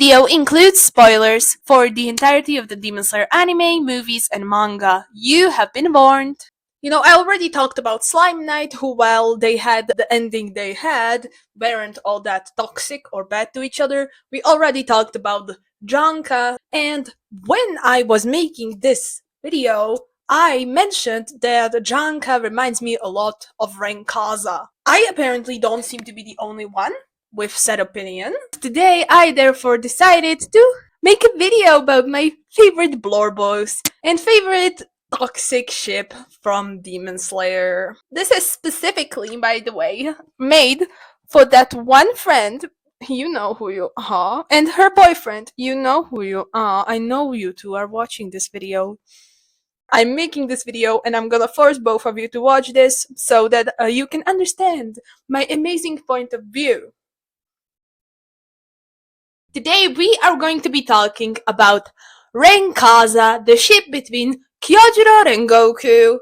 video includes spoilers for the entirety of the Demon Slayer anime, movies, and manga. You have been warned. You know, I already talked about Slime Knight, who, while they had the ending they had, weren't all that toxic or bad to each other. We already talked about Janka, and when I was making this video, I mentioned that Janka reminds me a lot of RenKaza. I apparently don't seem to be the only one with said opinion. Today, I therefore decided to make a video about my favorite blorbos and favorite toxic ship from Demon Slayer. This is specifically, by the way, made for that one friend, you know who you are, and her boyfriend, you know who you are. I know you two are watching this video. I'm making this video and I'm gonna force both of you to watch this so that you can understand my amazing point of view. Today we are going to be talking about RenKaza, the ship between Kyojuro Rengoku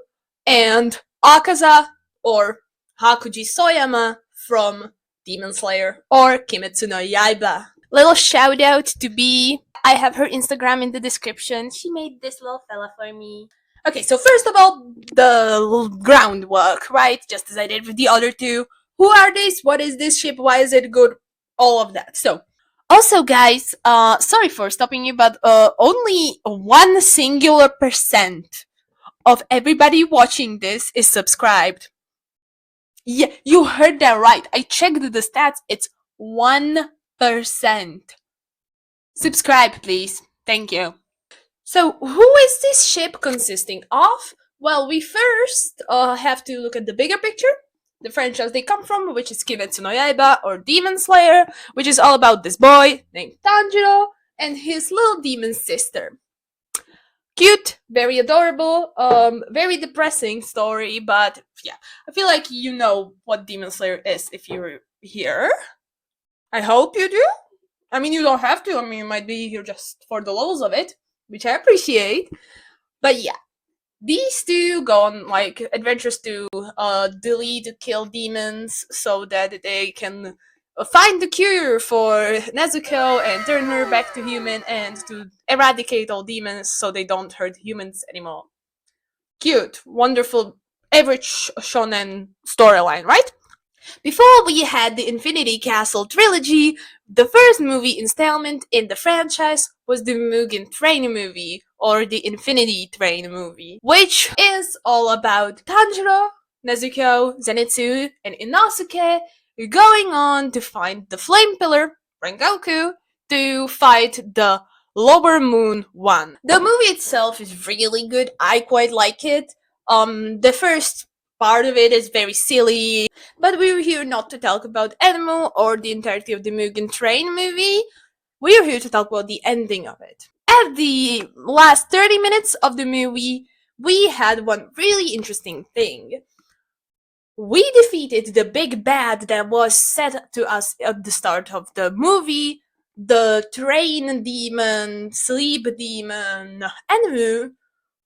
and Akaza or Hakuji Soyama from Demon Slayer or Kimetsu no Yaiba. Little shout out to B. I have her Instagram in the description. She made this little fella for me. Okay, so first of all, the groundwork, right? Just as I did with the other two. Who are these? What is this ship? Why is it good? All of that. So, also guys, sorry for stopping you, but only 1% of everybody watching this is subscribed. Yeah, you heard that right. I checked the stats. It's 1%. Subscribe, please. Thank you. So, who is this ship consisting of? Well, we first have to look at the bigger picture. The franchise they come from, which is Kimetsu no Yaiba or Demon Slayer, which is all about this boy named Tanjiro and his little demon sister. Cute, very adorable, very depressing story, but yeah, I feel like you know what Demon Slayer is if you're here. I hope you do. I mean, you don't have to. I mean, you might be here just for the lulz of it, which I appreciate. But yeah. These two go on, like, adventures to kill demons so that they can find the cure for Nezuko and turn her back to human and to eradicate all demons so they don't hurt humans anymore. Cute, wonderful, average shonen storyline, right? Before we had the Infinity Castle trilogy, the first movie installment in the franchise was the Mugen Train movie, or the Infinity Train movie, which is all about Tanjiro, Nezuko, Zenitsu, and Inosuke going on to find the Flame Pillar, Rengoku, to fight the Lower Moon One. The movie itself is really good. I quite like it. The first part of it is very silly, but we're here not to talk about Enmu or the entirety of the Mugen Train movie. We're here to talk about the ending of it. At the last 30 minutes of the movie, we had one really interesting thing. We defeated the big bad that was set to us at the start of the movie, the train demon, sleep demon, Enmu,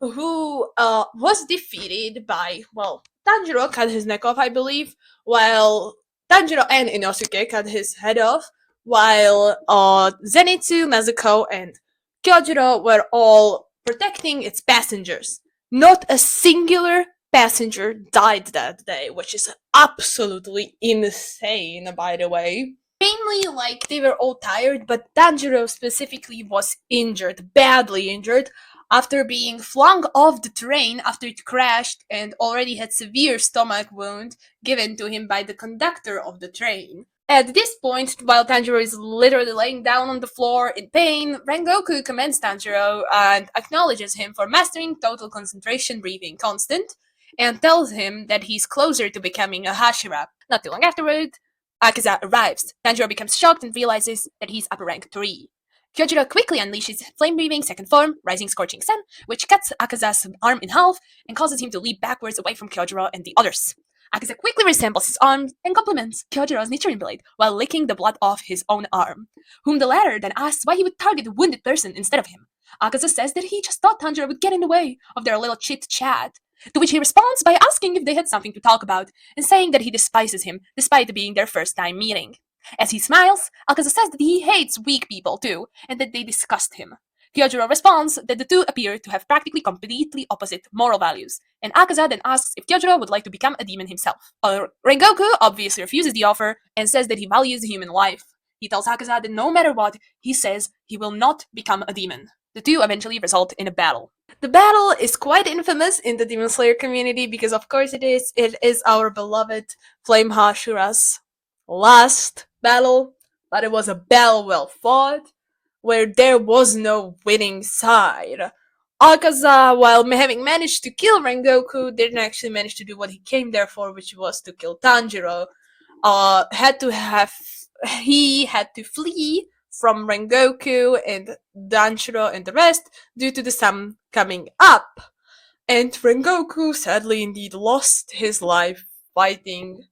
who was defeated by, well, Tanjiro cut his neck off, I believe, while Tanjiro and Inosuke cut his head off, while Zenitsu, Nezuko, and Kyojuro were all protecting its passengers. Not a singular passenger died that day, which is absolutely insane, by the way. Mainly, like, they were all tired, but Tanjiro specifically was injured, badly injured, after being flung off the train after it crashed and already had severe stomach wound given to him by the conductor of the train. At this point, while Tanjiro is literally laying down on the floor in pain, Rengoku commends Tanjiro and acknowledges him for mastering total concentration breathing constant, and tells him that he's closer to becoming a Hashira. Not too long afterward, Akaza arrives. Tanjiro becomes shocked and realizes that he's upper rank 3. Kyojuro quickly unleashes flame-breathing second form, Rising Scorching Sun, which cuts Akaza's arm in half and causes him to leap backwards away from Kyojuro and the others. Akaza quickly reassembles his arms and compliments Kyojiro's Nichirin blade while licking the blood off his own arm, whom the latter then asks why he would target a wounded person instead of him. Akaza says that he just thought Tanjiro would get in the way of their little chit-chat, to which he responds by asking if they had something to talk about and saying that he despises him despite it being their first time meeting. As he smiles, Akaza says that he hates weak people too, and that they disgust him. Kyojuro responds that the two appear to have practically completely opposite moral values, and Akaza then asks if Kyojuro would like to become a demon himself. Rengoku obviously refuses the offer and says that he values human life. He tells Akaza that no matter what, he says he will not become a demon. The two eventually result in a battle. The battle is quite infamous in the Demon Slayer community because of course it is. It is our beloved Flame Hashira's last battle, but it was a battle well fought, where there was no winning side. Akaza, while having managed to kill Rengoku, didn't actually manage to do what he came there for, which was to kill Tanjiro. He had to flee from Rengoku and Tanjiro and the rest due to the sun coming up. And Rengoku sadly indeed lost his life fighting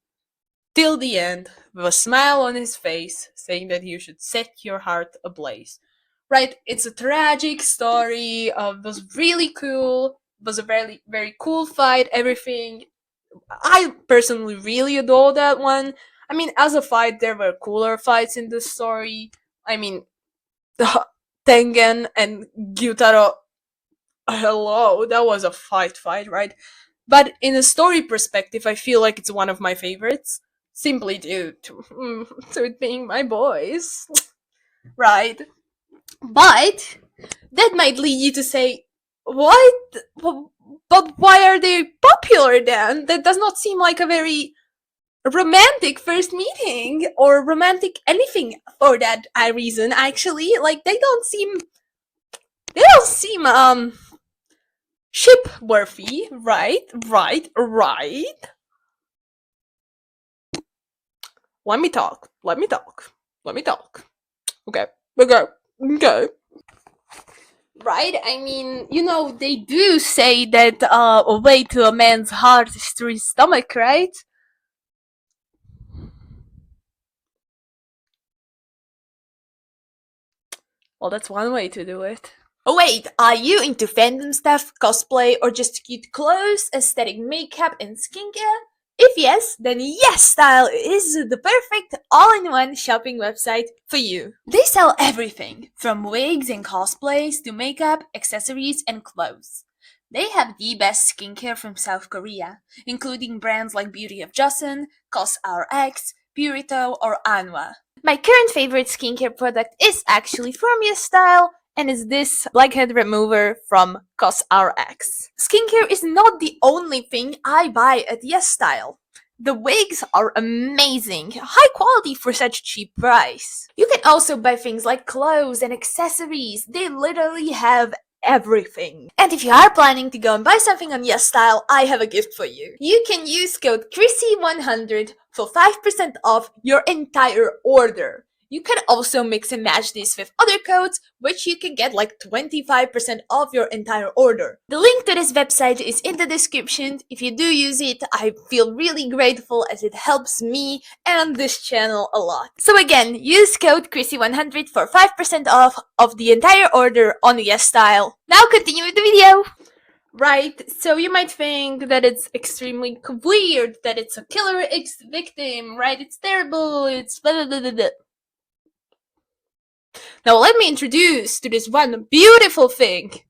till the end with a smile on his face, saying that you should set your heart ablaze. Right, it's a tragic story. It was really cool. It was a very, very cool fight. Everything. I personally really adore that one. I mean, as a fight, there were cooler fights in the story. I mean, Tengen and Gyutaro. Hello, that was a fight, right? But in a story perspective, I feel like it's one of my favorites. Simply due to it being my boys. Right. But that might lead you to say, what? But why are they popular then? That does not seem like a very romantic first meeting or romantic anything for that reason. Actually, like they don't seem ship worthy. Right. Let me talk. Okay. Right? I mean, they do say that a way to a man's heart is through his stomach, right? Well, that's one way to do it. Oh wait, are you into fandom stuff, cosplay, or just cute clothes, aesthetic makeup, and skincare? If yes, then YesStyle is the perfect all-in-one shopping website for you. They sell everything, from wigs and cosplays to makeup, accessories, and clothes. They have the best skincare from South Korea, including brands like Beauty of Joseon, COSRX, Purito, or Anwa. My current favorite skincare product is actually from YesStyle, and is this blackhead remover from COSRX. Skincare is not the only thing I buy at YesStyle. The wigs are amazing, high quality for such cheap price. You can also buy things like clothes and accessories. They literally have everything. And if you are planning to go and buy something on YesStyle, I have a gift for you. You can use code CHRISSY100 for 5% off your entire order. You can also mix and match these with other codes, which you can get like 25% off your entire order. The link to this website is in the description. If you do use it, I feel really grateful as it helps me and this channel a lot. So again, use code CHRISSY100 for 5% off of the entire order on YesStyle. Now continue with the video! Right, so you might think that it's extremely weird, that it's a killer ex-victim, right? It's terrible, it's blah blah blah blah. Now let me introduce to this one beautiful thing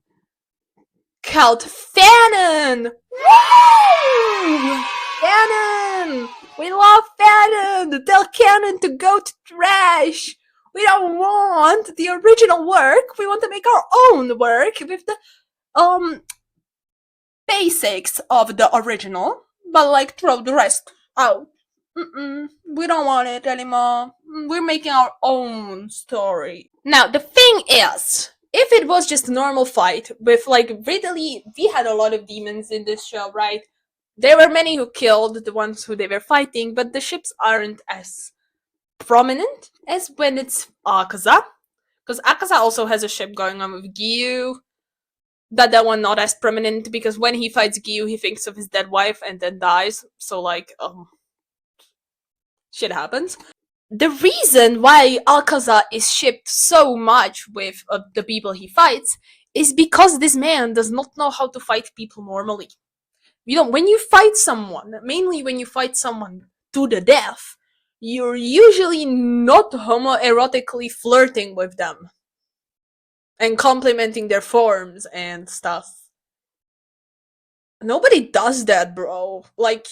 called Fanon! Woo! Fanon! We love Fanon! Tell Canon to go to trash! We don't want the original work, we want to make our own work with the basics of the original, but like throw the rest out. We don't want it anymore. We're making our own story. Now, the thing is, if it was just a normal fight with like Ridley, we had a lot of demons in this show, right? There were many who killed the ones who they were fighting, but the ships aren't as prominent as when it's Akaza. Because Akaza also has a ship going on with Giyuu. That one not as prominent, because when he fights Giyuu, he thinks of his dead wife and then dies. So like, shit happens. The reason why Akaza is shipped so much with the people he fights is because this man does not know how to fight people normally. When you fight someone, mainly when you fight someone to the death, you're usually not homoerotically flirting with them and complimenting their forms and stuff. Nobody does that, bro. Like,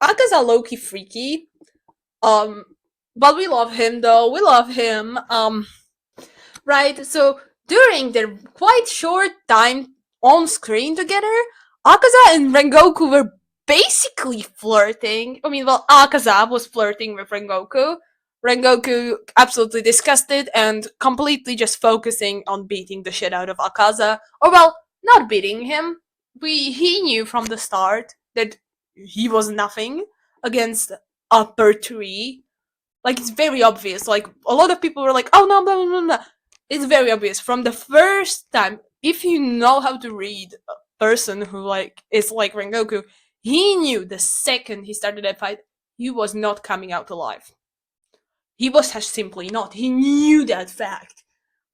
Akaza low-key freaky. But we love him though. We love him. Right? So during their quite short time on screen together, Akaza and Rengoku were basically flirting. I mean, well, Akaza was flirting with Rengoku. Rengoku absolutely disgusted and completely just focusing on beating the shit out of Akaza. Or well, not beating him. He knew from the start that he was nothing against upper tree. Like, it's very obvious. Like, a lot of people were like, oh no, no, no, no. It's very obvious from the first time. If you know how to read a person who like is like Rengoku, he knew the second he started that fight, he was not coming out alive. He was just simply not. He knew that fact.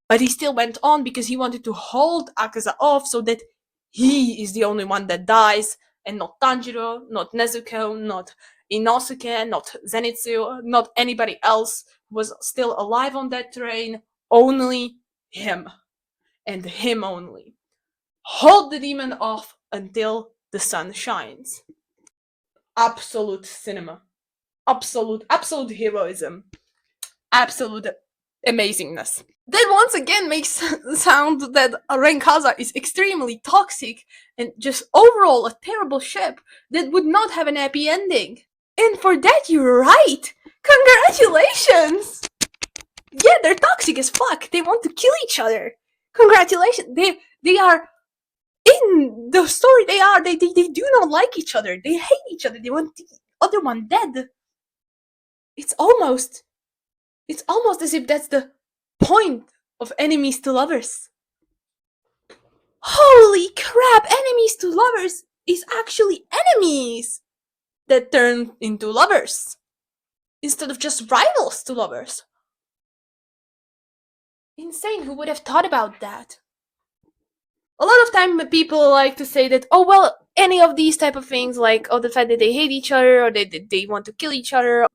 But he still went on because he wanted to hold Akaza off so that he is the only one that dies, and not Tanjiro, not Nezuko, not Inosuke, not Zenitsu, not anybody else who was still alive on that train. Only him. And him only. Hold the demon off until the sun shines. Absolute cinema. Absolute heroism. Absolute amazingness. That once again makes sound that RenKaza is extremely toxic and just overall a terrible ship that would not have an happy ending. And for that, you're right! Congratulations! Yeah, they're toxic as fuck. They want to kill each other. Congratulations. They are in the story. They do not like each other. They hate each other. They want the other one dead. It's almost as if that's the point of enemies to lovers. Holy crap! Enemies to lovers is actually enemies that turn into lovers instead of just rivals to lovers. Insane, who would have thought about that? A lot of time people like to say that, oh well, any of these type of things, like, oh, the fact that they hate each other, or they want to kill each other,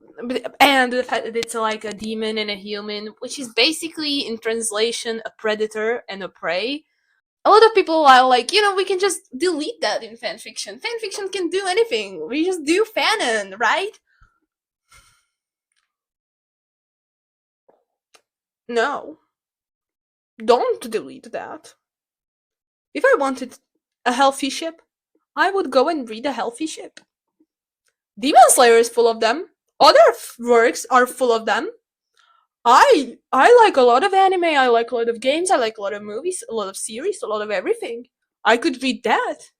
and the fact that it's like a demon and a human, which is basically, in translation, a predator and a prey. A lot of people are like, we can just delete that in fanfiction. Fanfiction can do anything. We just do fanon, right? No. Don't delete that. If I wanted a healthy ship, I would go and read a healthy ship. Demon Slayer is full of them. Other works are full of them. I like a lot of anime, I like a lot of games, I like a lot of movies, a lot of series, a lot of everything. I could read that.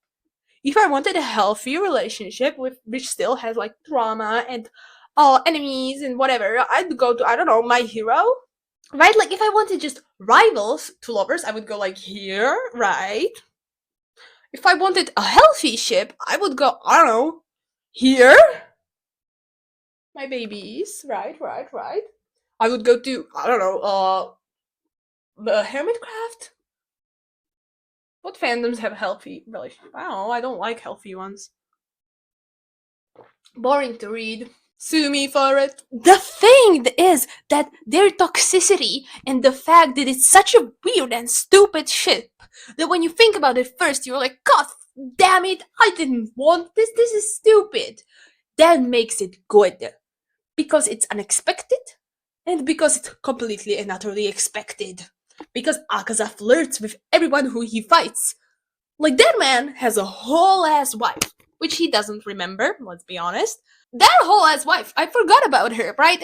If I wanted a healthy relationship which still has like drama and enemies and whatever, I'd go to, I don't know, My Hero. Right? Like, if I wanted just rivals to lovers, I would go like here, right? If I wanted a healthy ship, I would go, I don't know, here? My babies, right. I would go to, I don't know, the Hermitcraft? What fandoms have healthy relationships? I don't know, I don't like healthy ones. Boring to read. Sue me for it. The thing is that their toxicity and the fact that it's such a weird and stupid ship that when you think about it first, you're like, God damn it, I didn't want this, this is stupid. That makes it good. Because it's unexpected, and because it's completely and utterly expected. Because Akaza flirts with everyone who he fights. Like, that man has a whole ass wife, which he doesn't remember, let's be honest. That whole ass wife, I forgot about her, right?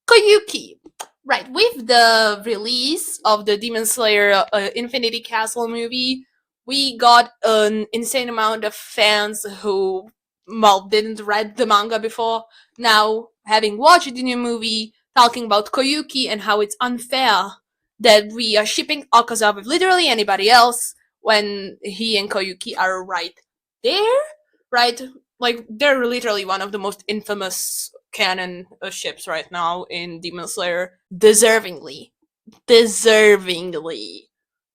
Koyuki. Right, with the release of the Demon Slayer Infinity Castle movie, we got an insane amount of fans who, well, didn't read the manga before, now having watched the new movie, talking about Koyuki and how it's unfair that we are shipping Akaza with literally anybody else when he and Koyuki are right there, right? Like, they're literally one of the most infamous canon ships right now in Demon Slayer. Deservingly.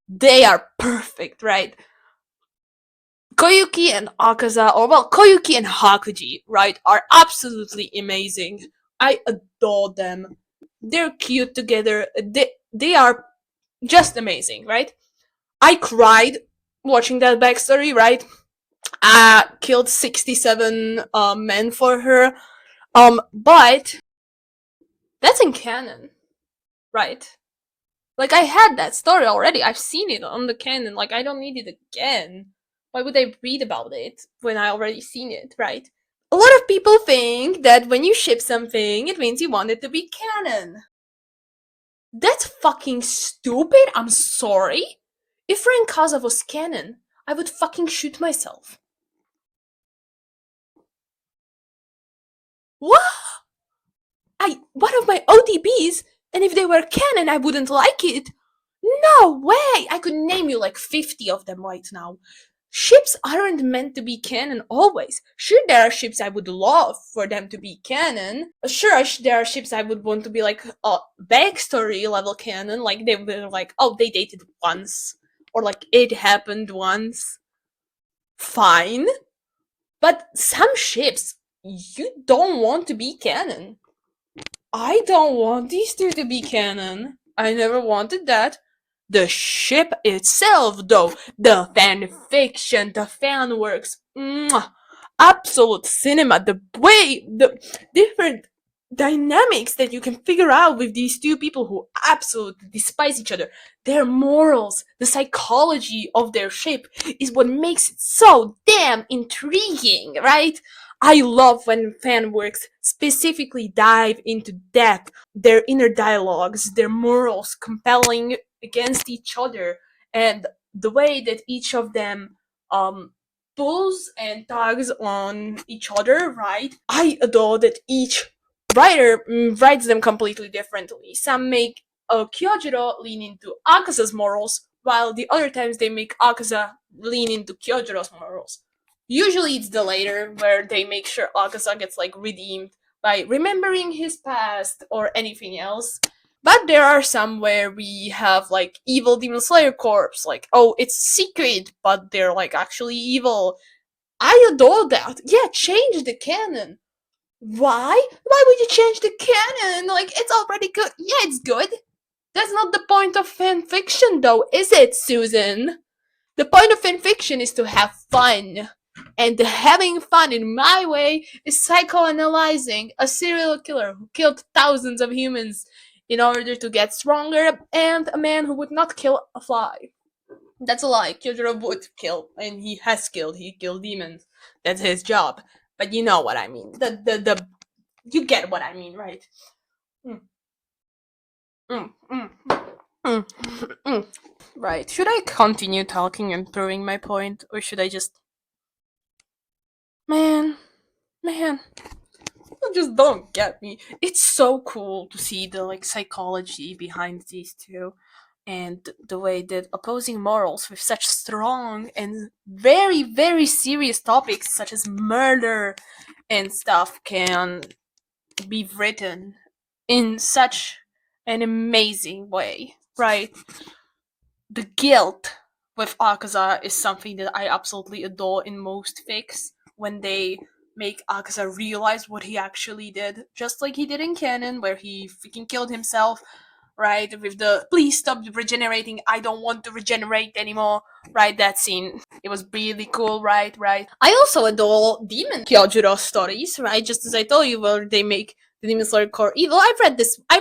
They are perfect, right? Koyuki and Akaza, or well, Koyuki and Hakuji, right, are absolutely amazing. I adore them. They're cute together. They are just amazing, right? I cried watching that backstory, right? I killed 67 men for her. But that's in canon, right? Like, I had that story already. I've seen it on the canon. Like, I don't need it again. Why would I read about it when I already seen it, right? A lot of people think that when you ship something, it means you want it to be canon. That's fucking stupid. I'm sorry. If RenKaza was canon, I would fucking shoot myself. What? One of my ODBs, and if they were canon, I wouldn't like it. No way! I could name you like 50 of them right now. Ships aren't meant to be canon always. Sure, there are ships I would love for them to be canon. Sure, there are ships I would want to be like backstory level canon, like they were like, oh, they dated once, or like it happened once. Fine. But some ships you don't want to be canon. I don't want these two to be canon. I never wanted that. The ship itself, though, the fan fiction, the fan works, absolute cinema, the way, the different dynamics that you can figure out with these two people who absolutely despise each other, their morals, the psychology of their ship is what makes it so damn intriguing, right? I love when fan works specifically dive into depth, their inner dialogues, their morals, compelling against each other, and the way that each of them pulls and tugs on each other, right? I adore that each writer writes them completely differently. Some make Kyojiro lean into Akaza's morals, while the other times they make Akaza lean into Kyojiro's morals. Usually it's the later, where they make sure Akaza gets like redeemed by remembering his past or anything else. But there are some where we have like evil Demon Slayer corps, like, oh, it's secret, but they're like actually evil. I adore that. Yeah, change the canon. Why? Why would you change the canon? Like, it's already good. Yeah, it's good. That's not the point of fanfiction, though, is it, Susan? The point of fanfiction is to have fun. And having fun, in my way, is psychoanalyzing a serial killer who killed thousands of humans in order to get stronger, and a man who would not kill a fly. That's a lie. Kyojiro would kill, and he has killed. He killed demons. That's his job. But you know what I mean. You get what I mean, right? Mm. Mm, mm, mm, mm. Right. Should I continue talking and proving my point, or should I just... Man, you just don't get me. It's so cool to see the like psychology behind these two, and the way that opposing morals with such strong and very, very serious topics such as murder and stuff can be written in such an amazing way, right? The guilt with Akaza is something that I absolutely adore in most fics, when they make Akaza realize what he actually did, just like he did in canon, where he freaking killed himself, right? With the please stop regenerating, I don't want to regenerate anymore, right? That scene, it was really cool, right? I also adore Demon Kyojiro stories, right? Just as I told you, where they make the Demon Slayer core evil. I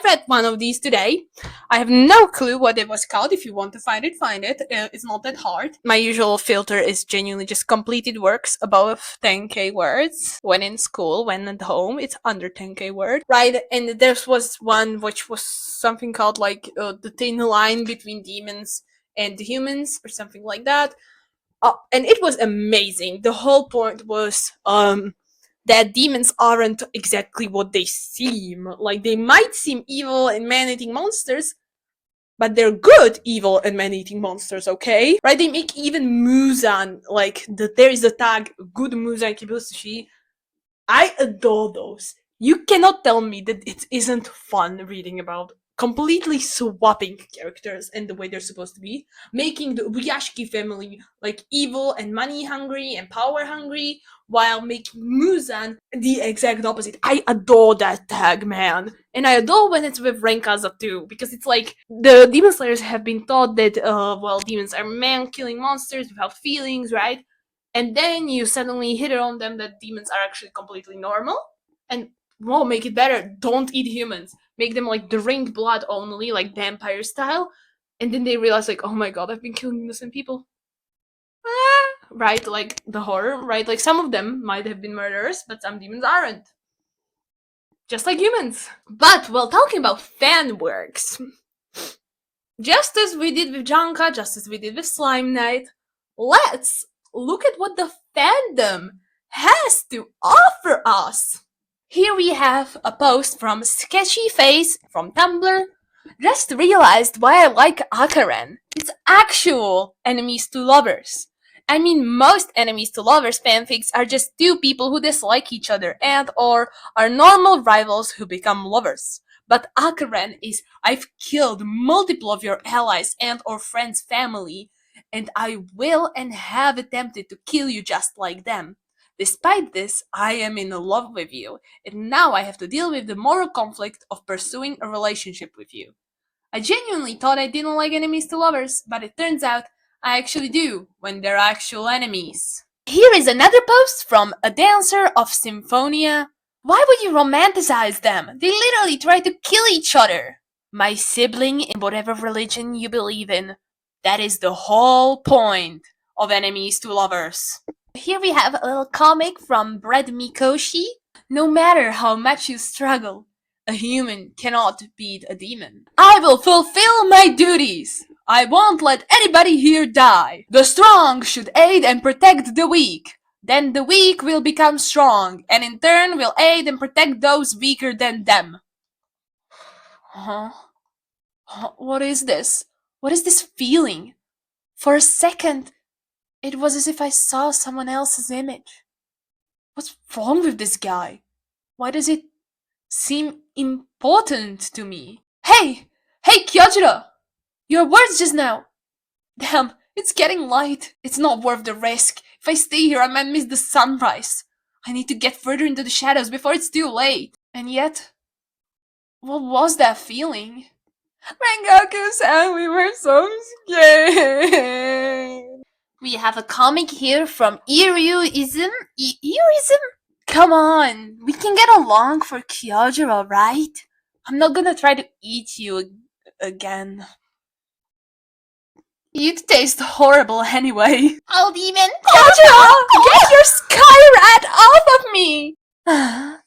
read one of these today. I have no clue what it was called. If you want to find it, find it. It's not that hard. My usual filter is genuinely just completed works above 10k words. When in school, when at home, it's under 10k word, right? And there was one which was something called like the thin line between demons and the humans, or something like that. And it was amazing. The whole point was that demons aren't exactly what they seem. Like, they might seem evil and man-eating monsters, but they're good evil and man-eating monsters, okay? Right? They make even muzan, like, there is a tag, good muzan kibusushi. I adore those. You cannot tell me that it isn't fun reading about completely swapping characters and the way they're supposed to be, making the Ubuyashiki family like evil and money hungry and power hungry, while making Muzan the exact opposite. I adore that tag, man. And I adore when it's with RenKaza too, because it's like the Demon Slayers have been taught that, well, demons are man-killing monsters without feelings, right? And then you suddenly hit it on them that demons are actually completely normal, and well, make it better. Don't eat humans. Make them like drink blood only, like vampire style. And then they realize, like, oh my god, I've been killing innocent people. Right? Like the horror, right? Like some of them might have been murderers, but some demons aren't. Just like humans. But while talking about fan works, just as we did with Janka, just as we did with Slime Knight, let's look at what the fandom has to offer us. Here we have a post from Sketchy Face from Tumblr. Just realized why I like Akaren. It's actual enemies to lovers. I mean, most enemies to lovers fanfics are just two people who dislike each other and or are normal rivals who become lovers. But Akaren is, I've killed multiple of your allies and or friends' family, and I will and have attempted to kill you just like them. Despite this, I am in love with you, and now I have to deal with the moral conflict of pursuing a relationship with you. I genuinely thought I didn't like enemies to lovers, but it turns out I actually do when they're actual enemies. Here is another post from a dancer of Symphonia. Why would you romanticize them? They literally try to kill each other. My sibling in whatever religion you believe in. That is the whole point of enemies to lovers. Here we have a little comic from Bread Mikoshi. No matter how much you struggle, a human cannot beat a demon. I will fulfill my duties. I won't let anybody here die. The strong should aid and protect the weak. Then the weak will become strong, and in turn will aid and protect those weaker than them. Huh? What is this? What is this feeling? For a second, it was as if I saw someone else's image. What's wrong with this guy? Why does it seem important to me? Hey! Hey, Kyojiro! Your words just now! Damn, it's getting light. It's not worth the risk. If I stay here, I might miss the sunrise. I need to get further into the shadows before it's too late. And yet, what was that feeling? Rengoku-san, we were so scared. We have a comic here from Iryuism. Iryuism? Come on, we can get along for Kyojiro, right? I'm not gonna try to eat you again. You'd taste horrible anyway. Old demon! Kyojiro! Get your sky rat off of me!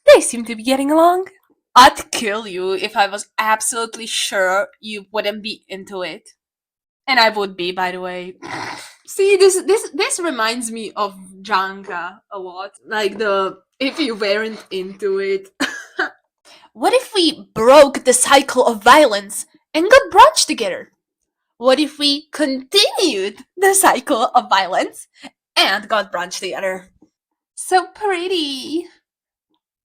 They seem to be getting along. I'd kill you if I was absolutely sure you wouldn't be into it. And I would be, by the way. See, this reminds me of Janka a lot. Like if you weren't into it. What if we broke the cycle of violence and got brunch together? What if we continued the cycle of violence and got brunch together? So pretty.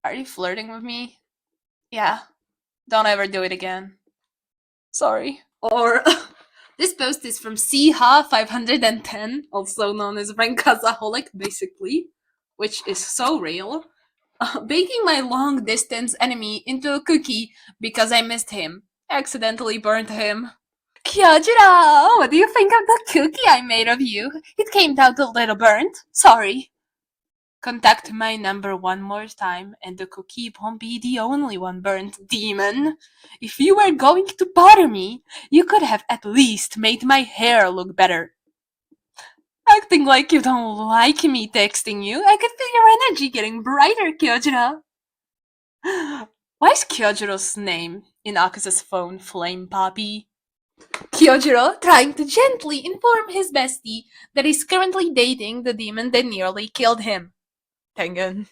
Are you flirting with me? Yeah. Don't ever do it again. Sorry. Or this post is from Siha510, also known as RenKaza-holic, basically, which is so real. Baking my long distance enemy into a cookie because I missed him. Accidentally burnt him. Kyojiro, what do you think of the cookie I made of you? It came out a little burnt. Sorry. Contact my number one more time and the cookie won't be the only one burnt, demon. If you were going to bother me, you could have at least made my hair look better. Acting like you don't like me texting you, I could feel your energy getting brighter, Kyojiro. Why is Kyojiro's name in Akaza's phone Flame Poppy? Kyojiro trying to gently inform his bestie that he's currently dating the demon that nearly killed him. Tengen.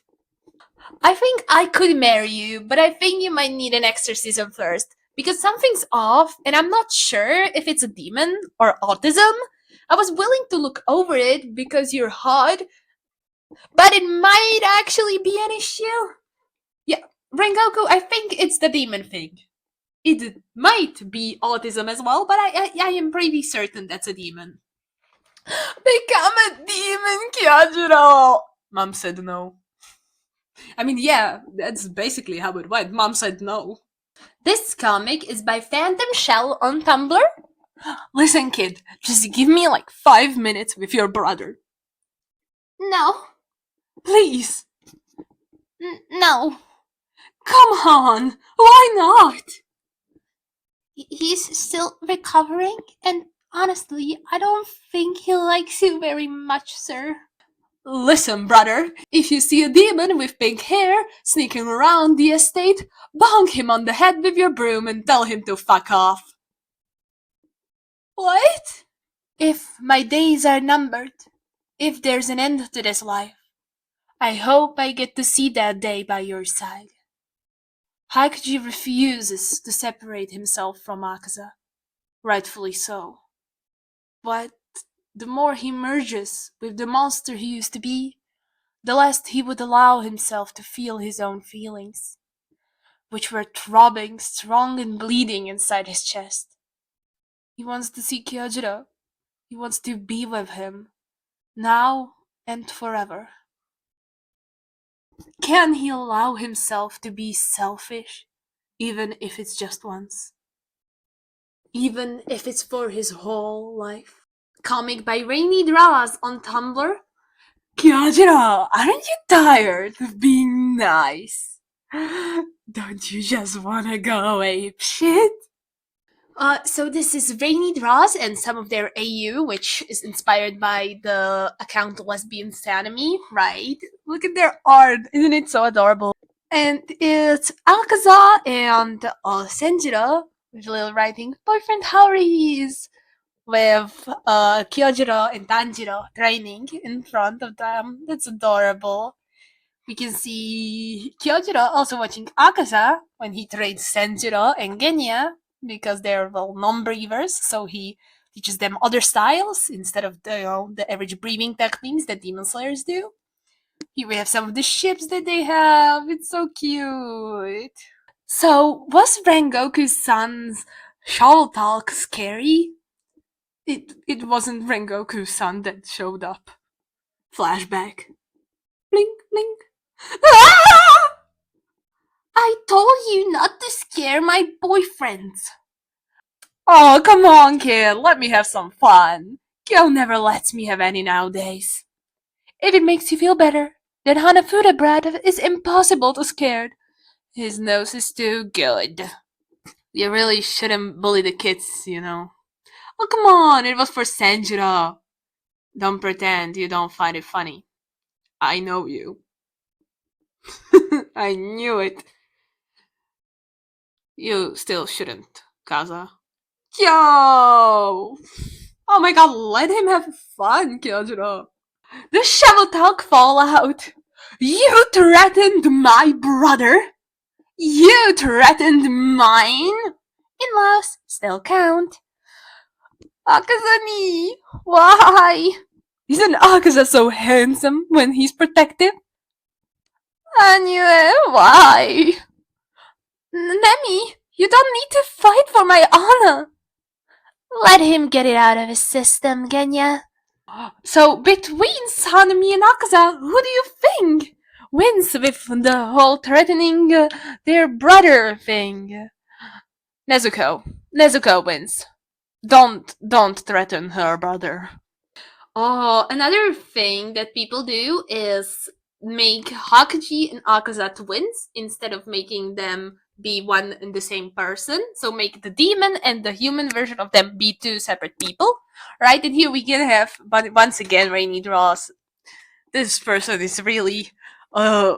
I think I could marry you, but I think you might need an exorcism first, because something's off, and I'm not sure if it's a demon or autism. I was willing to look over it because you're hot, but it might actually be an issue. Yeah, Rengoku, I think it's the demon thing. It might be autism as well, but I am pretty certain that's a demon. Become a demon, Kyojiro! Mom said no. I mean, yeah, that's basically how it went. Mom said no. This comic is by Phantom Shell on Tumblr. Listen, kid, just give me like 5 minutes with your brother. No. Please. No. Come on, why not? He's still recovering, and honestly, I don't think he likes you very much, sir. Listen, brother, if you see a demon with pink hair sneaking around the estate, bonk him on the head with your broom and tell him to fuck off. What? If my days are numbered, if there's an end to this life, I hope I get to see that day by your side. Hakuji refuses to separate himself from Akaza, rightfully so. But the more he merges with the monster he used to be, the less he would allow himself to feel his own feelings, which were throbbing strong and bleeding inside his chest. He wants to see Kyojiro. He wants to be with him, now and forever. Can he allow himself to be selfish, even if it's just once? Even if it's for his whole life? Comic by ReineyDraws on Tumblr. Kyojiro, aren't you tired of being nice? Don't you just wanna go ape shit? So this is ReineyDraws and some of their AU, which is inspired by the account Lesbian Sanime, right? Look at their art, isn't it so adorable? And it's Akaza and Senjiro, with little writing, boyfriend Howries, with Kyojiro and Tanjiro training in front of them. That's adorable. We can see Kyojiro also watching Akaza when he trains Senjiro and Genya, because they're non-breathers, so he teaches them other styles instead of the average breathing techniques that Demon Slayers do. Here we have some of the ships that they have. It's so cute. So, was Rengoku's son's shovel talk scary? It wasn't Rengoku's son that showed up. Flashback. Blink, blink. Ah! I told you not to scare my boyfriends. Oh, come on, kid. Let me have some fun. Gyo never lets me have any nowadays. If it makes you feel better, then Hanafuda bread is impossible to scare. His nose is too good. You really shouldn't bully the kids, you know. Oh, come on. It was for Senjiro. Don't pretend you don't find it funny. I know you. I knew it. You still shouldn't, Kaza. Yo! Oh my god, let him have fun, Kyojiro. The shovel talk fallout. You threatened my brother. You threatened mine. In-laws still count. Akaza-ni, why? Isn't Akaza so handsome when he's protective? Anyway, why? Nemi, you don't need to fight for my honor. Let him get it out of his system, Genya. So, between Sanemi and Akaza, who do you think wins with the whole threatening their brother thing? Nezuko. Nezuko wins. Don't threaten her brother. Oh, another thing that people do is make Hakuji and Akaza twins instead of making them be one and the same person. So make the demon and the human version of them be two separate people, right? And here we can have, but once again, ReineyDraws. This person is really a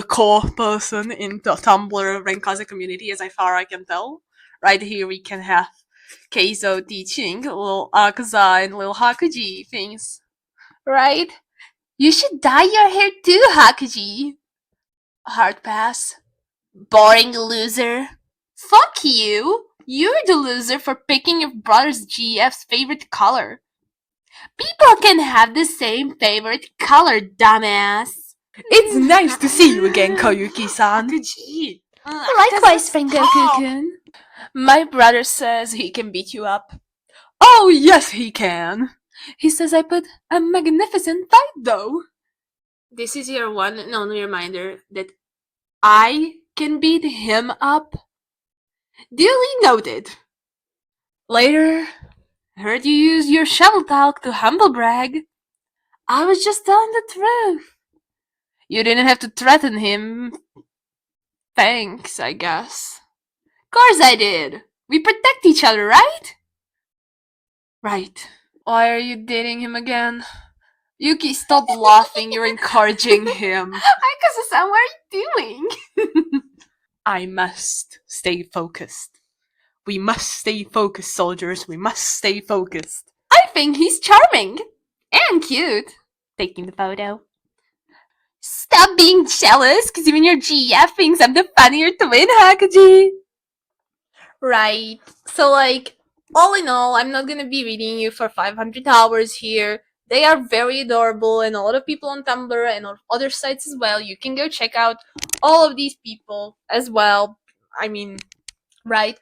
core person in the Tumblr RenKaza community, as far I can tell. Right here we can have Keizo teaching little Akaza and little Hakuji things, right? You should dye your hair too, Hakuji. Hard pass. Boring loser. Fuck you! You're the loser for picking your brother's GF's favorite color. People can have the same favorite color, dumbass. It's nice to see you again, Koyuki-san. Likewise, Rengoku-kun. My brother says he can beat you up. Oh, yes, he can. He says I put a magnificent fight, though. This is your one and only reminder that I can beat him up. Duly noted. Later, heard you use your shovel talk to humble brag. I was just telling the truth. You didn't have to threaten him. Thanks, I guess. Course I did. We protect each other, right? Right. Why are you dating him again? Yuki, stop laughing. You're encouraging him. Akaza-san, what are you doing? I must stay focused. We must stay focused, soldiers. We must stay focused. I think he's charming. And cute. Taking the photo. Stop being jealous, because even your GF thinks I'm the funnier twin, Hakuji. Right. So, like, all in all, I'm not gonna be reading you for 500 hours here. They are very adorable, and a lot of people on Tumblr and on other sites as well. You can go check out all of these people as well. I mean, right?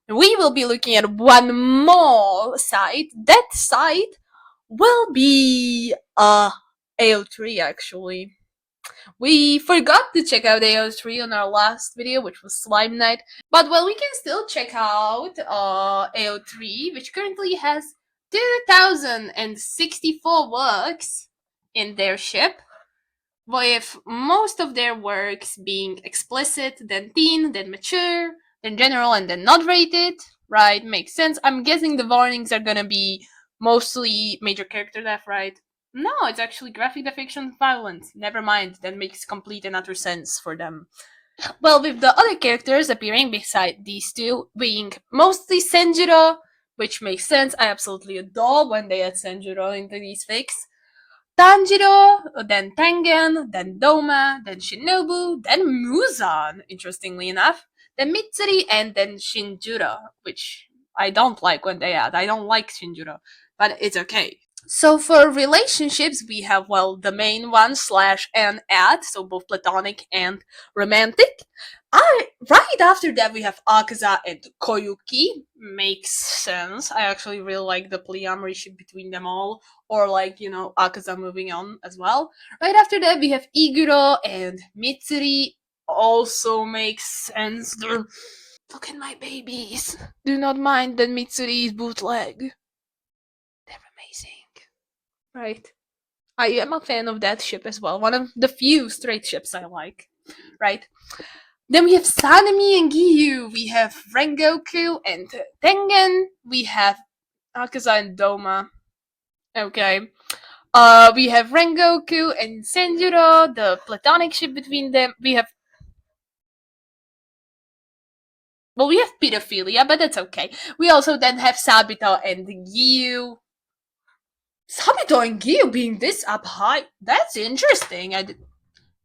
We will be looking at one more site. That site will be AO3 actually. We forgot to check out AO3 on our last video, which was Slime Night. But well, we can still check out AO3, which currently has 2,064 works in their ship, with most of their works being explicit, then teen, then mature, then general, and then not rated. Right, makes sense. I'm guessing the warnings are gonna be mostly major character death, right? No, it's actually graphic depiction violence. Never mind, that makes complete and utter sense for them. Well, with the other characters appearing beside these two being mostly Senjiro, which makes sense. I absolutely adore when they add Senjiro into these fics. Tanjiro, then Tengen, then Douma, then Shinobu, then Muzan, interestingly enough, then Mitsuri, and then Shinjuro, which I don't like when they add. I don't like Shinjuro, but it's okay. So for relationships, we have, well, the main one / and ad, so both platonic and romantic. Right after that, we have Akaza and Koyuki. Makes sense. I actually really like the polyamory ship between them all, or like, you know, Akaza moving on as well. Right after that, we have Iguro and Mitsuri. Also makes sense. Look at my babies. Do not mind that Mitsuri is bootleg. They're amazing. Right. I am a fan of that ship as well. One of the few straight ships I like. Right. Then we have Sanemi and Giyu. We have Rengoku and Tengen. We have Akaza and Douma. Okay. We have Rengoku and Senjuro, the platonic ship between them. We have pedophilia, but that's okay. We also then have Sabito and Giyu. Sabito and Giyu being this up high, that's interesting. I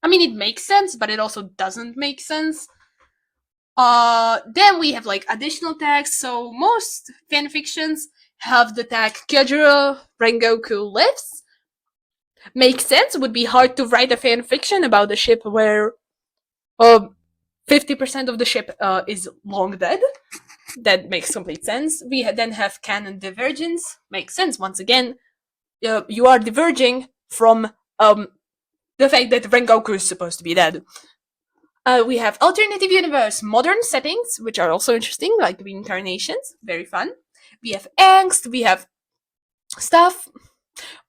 mean, it makes sense, but it also doesn't make sense. Then we have like additional tags. So most fanfictions have the tag Kyojuro Rengoku lives. Makes sense. Would be hard to write a fanfiction about a ship where 50% of the ship is long dead. That makes complete sense. We then have canon divergence. Makes sense. Once again, you are diverging from the fact that Rengoku is supposed to be dead. We have alternative universe, modern settings, which are also interesting, like reincarnations, very fun. We have angst, we have stuff.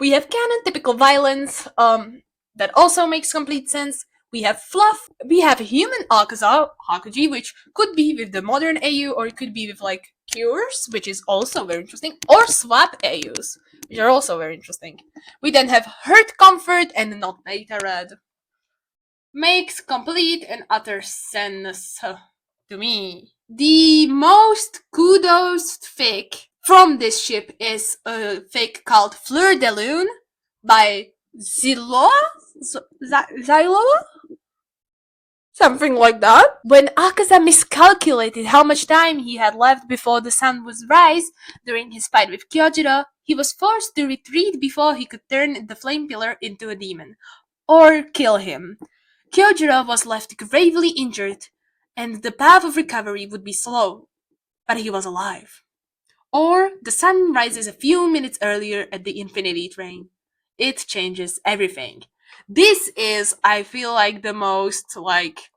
We have canon, typical violence, that also makes complete sense. We have fluff. We have human akaza, Hakuji, which could be with the modern AU, or it could be with like cures, which is also very interesting, or swap AUs, which are also very interesting. We then have hurt comfort and not beta red. Makes complete and utter sense to me. The most kudos fic from this ship is a fic called Fleur de Lune by Zyloa? Something like that. When Akaza miscalculated how much time he had left before the sun would rise during his fight with Kyojuro, he was forced to retreat before he could turn the flame pillar into a demon. Or kill him. Kyojuro was left gravely injured, and the path of recovery would be slow. but he was alive. Or the sun rises a few minutes earlier at the infinity train. It changes everything. This is, I feel like, the most, like,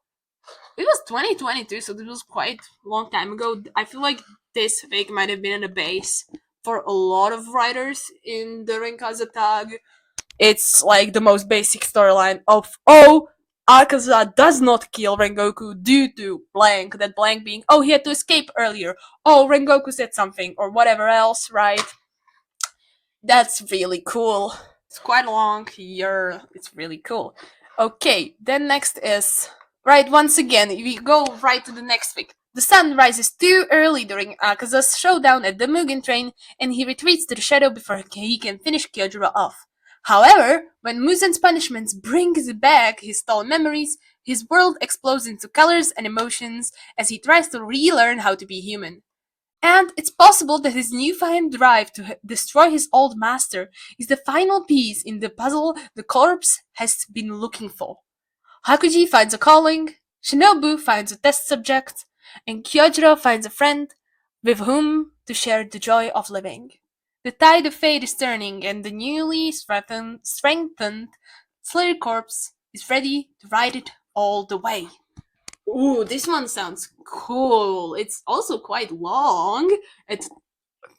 it was 2022, so this was quite a long time ago. I feel like this fic might have been a base for a lot of writers in the RenKaza tag. It's like the most basic storyline of, oh, Akaza does not kill Rengoku due to blank, that blank being, oh, he had to escape earlier, oh, Rengoku said something, or whatever else, right? That's really cool. It's quite long here. It's really cool. Okay, then next is, right, once again, we go right to the next fic. The sun rises too early during Akaza's showdown at the Mugen train, and he retreats to the shadow before he can finish Kyojuro off. However, when Muzan's punishments brings back his stolen memories, his world explodes into colors and emotions as he tries to relearn how to be human. And it's possible that his newfound drive to destroy his old master is the final piece in the puzzle the corpse has been looking for. Hakuji finds a calling, Shinobu finds a test subject, and Kyojuro finds a friend with whom to share the joy of living. The tide of fate is turning, and the newly strengthened Slayer corpse is ready to ride it all the way. Ooh, this one sounds cool. It's also quite long. It's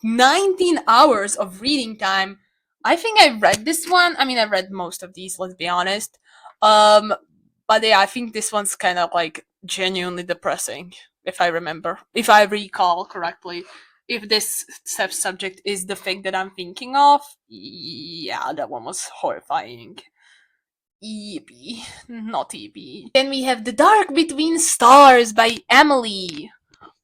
19 hours of reading time. I think I read this one. I mean, I read most of these, let's be honest. But yeah, I think this one's kind of like genuinely depressing, if I remember, if I recall correctly. If this subject is the thing that I'm thinking of, yeah, that one was horrifying. EP, not EP. Then we have The Dark Between Stars by Emily.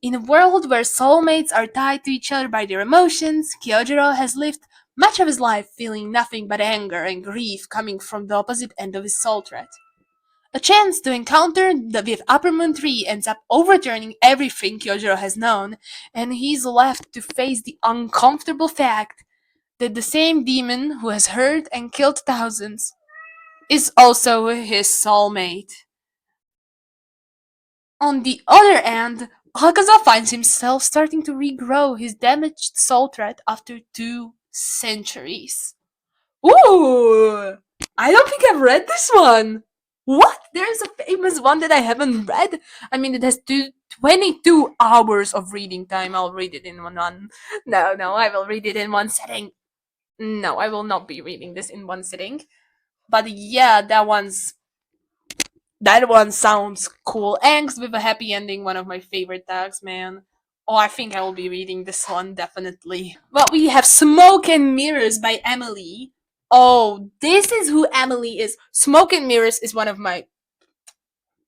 In a world where soulmates are tied to each other by their emotions, Kyojuro has lived much of his life feeling nothing but anger and grief coming from the opposite end of his soul thread. A chance to encounter with Upper Moon 3 ends up overturning everything Kyojuro has known, and he's left to face the uncomfortable fact that the same demon who has hurt and killed thousands is also his soulmate. On the other hand, Akaza finds himself starting to regrow his damaged soul thread after 2 centuries. Ooh! I don't think I've read this one! What? There's a famous one that I haven't read? I mean, it has 22 hours of reading time. I'll read it in one. No, I will read it in one sitting. No, I will not be reading this in one sitting. But yeah, that one sounds cool. Angst with a happy ending, one of my favorite tags, man. Oh, I think I will be reading this one, definitely. Well, we have Smoke and Mirrors by Emily. Oh, this is who Emily is. Smoke and Mirrors is one of my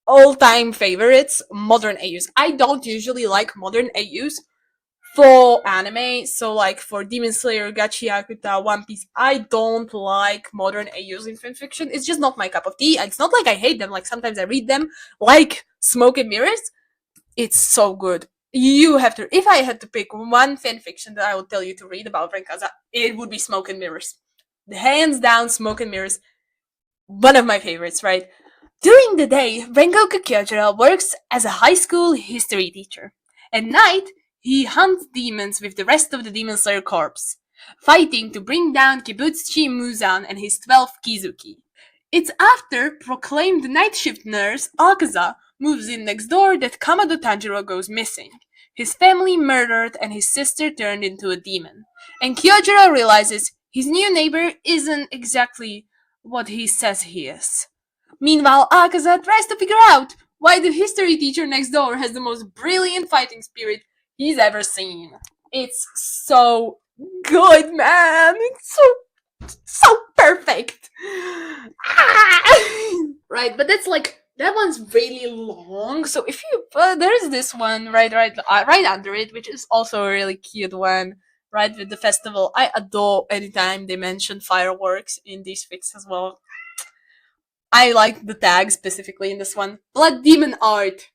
all-time favorites, modern AUs. I don't usually like modern AUs for anime, so like for Demon Slayer, Gachi Akuta, One Piece, I don't like modern AUs in fanfiction. It's just not my cup of tea. It's not like I hate them, like sometimes I read them, like Smoke and Mirrors. It's so good. You have to, if I had to pick one fanfiction that I would tell you to read about RenKaza, it would be Smoke and Mirrors. Hands down, Smoke and Mirrors, one of my favorites, right? During the day, Rengoku Kyojuro works as a high school history teacher. At night, he hunts demons with the rest of the Demon Slayer corps, fighting to bring down Kibutsuchi Muzan and his 12 Kizuki. It's after proclaimed night shift nurse Akaza moves in next door that Kamado Tanjiro goes missing, his family murdered and his sister turned into a demon. And Kyojuro realizes his new neighbor isn't exactly what he says he is. Meanwhile, Akaza tries to figure out why the history teacher next door has the most brilliant fighting spirit he's ever seen. It's so good, man. It's so perfect. Right, but that's like, that one's really long. So if you there's this one right under it, which is also a really cute one. Right, with the festival. I adore anytime they mention fireworks in these fics as well. I like the tag specifically in this one. Blood Demon Art.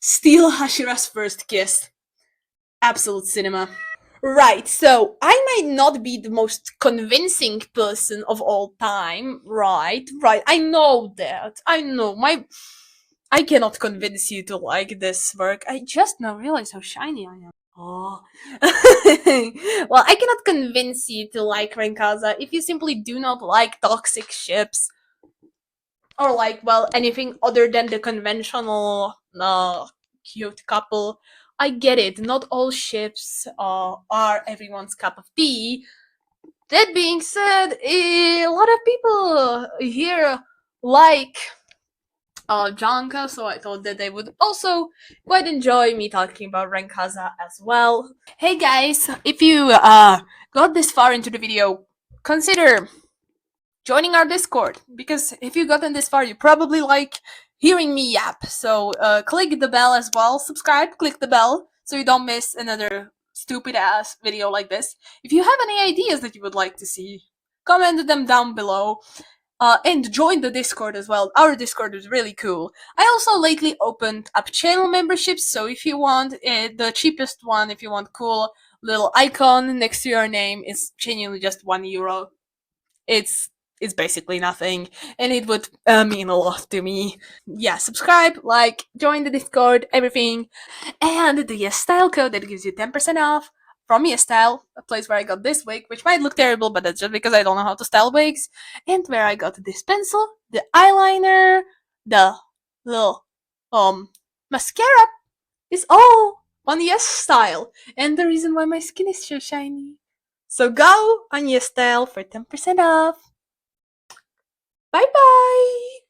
Steal Hashira's first kiss. Absolute cinema. Right, so I might not be the most convincing person of all time, right? I know that. I know. I cannot convince you to like this work. I just now realize how shiny I am. Oh. Well, I cannot convince you to like RenKaza if you simply do not like toxic ships. Or like, well, anything other than the conventional cute couple. I get it, not all ships are everyone's cup of tea. That being said, a lot of people here like Janka, so I thought that they would also quite enjoy me talking about RenKaza as well. Hey guys, if you got this far into the video, consider joining our Discord, because if you gotten this far, you probably like hearing me yap. So click the bell as well, subscribe, click the bell, so you don't miss another stupid ass video like this. If you have any ideas that you would like to see, comment them down below. And join the Discord as well. Our Discord is really cool. I also lately opened up channel memberships, so if you want the cheapest one, if you want cool little icon next to your name, it's genuinely just €1. It's basically nothing, and it would mean a lot to me. Yeah, subscribe, like, join the Discord, everything, and the YesStyle code that gives you 10% off from YesStyle, a place where I got this wig, which might look terrible, but that's just because I don't know how to style wigs, and where I got this pencil, the eyeliner, the little mascara is all on YesStyle, and the reason why my skin is so shiny. So go on YesStyle for 10% off. Bye bye!